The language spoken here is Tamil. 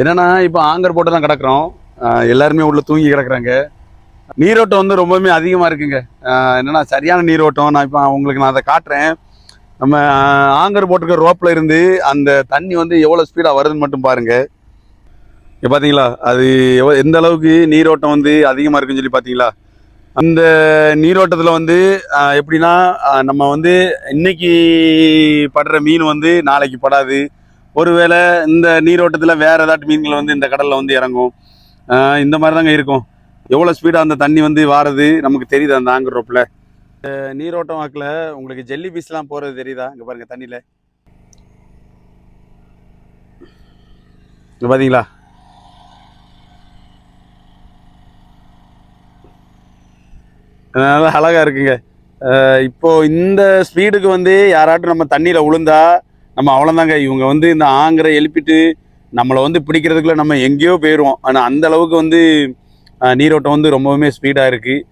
என்னன்னா இப்போ ஆங்கர் போட்டு தான் கிடக்குறோம். எல்லாருமே உள்ள தூங்கி கிடக்குறாங்க. நீரோட்டம் வந்து ரொம்பவுமே அதிகமாக இருக்குங்க. என்னன்னா சரியான நீரோட்டம். நான் அதை காட்டுறேன். நம்ம ஆங்கர் போட்டுருக்க ரோப்பில் இருந்து அந்த தண்ணி வந்து எவ்வளோ ஸ்பீடாக வருதுன்னு மட்டும் பாருங்க. இப்போ பார்த்தீங்களா அது எந்த அளவுக்கு நீரோட்டம் வந்து அதிகமாக இருக்குன்னு சொல்லி பார்த்தீங்களா? அந்த நீரோட்டத்தில் வந்து எப்படின்னா நம்ம வந்து இன்னைக்கு படுற மீன் வந்து நாளைக்கு படாது. ஒருவேளை இந்த நீரோட்டத்தில் வேற ஏதாட்டு மீன்கள் வந்து இந்த கடலில் வந்து இறங்கும். இந்த மாதிரி தாங்க இருக்கும். எவ்வளோ ஸ்பீடாக அந்த தண்ணி வந்து வாரது நமக்கு தெரியுது அந்த ஆங்கர் ரோப்பில். நீரோட்டம் வாக்கில் உங்களுக்கு ஜெல்லி பீஸ்லாம் போகிறது தெரியுதா? இங்கே பாருங்கள் தண்ணியில். இங்கே பார்த்தீங்களா? நல்லா அழகாக இருக்குங்க. இப்போ இந்த ஸ்பீடுக்கு வந்து யாராட்டும் நம்ம தண்ணியில் விழுந்தா நம்ம அவ்வளோதாங்க. இவங்க வந்து இந்த ஆங்கரை எழுப்பிட்டு நம்மளை வந்து பிடிக்கிறதுக்குள்ள நம்ம எங்கேயோ போயிடுவோம். ஆனால் அந்த அளவுக்கு வந்து நீரோட்டம் வந்து ரொம்பவுமே ஸ்பீடாக இருக்குது.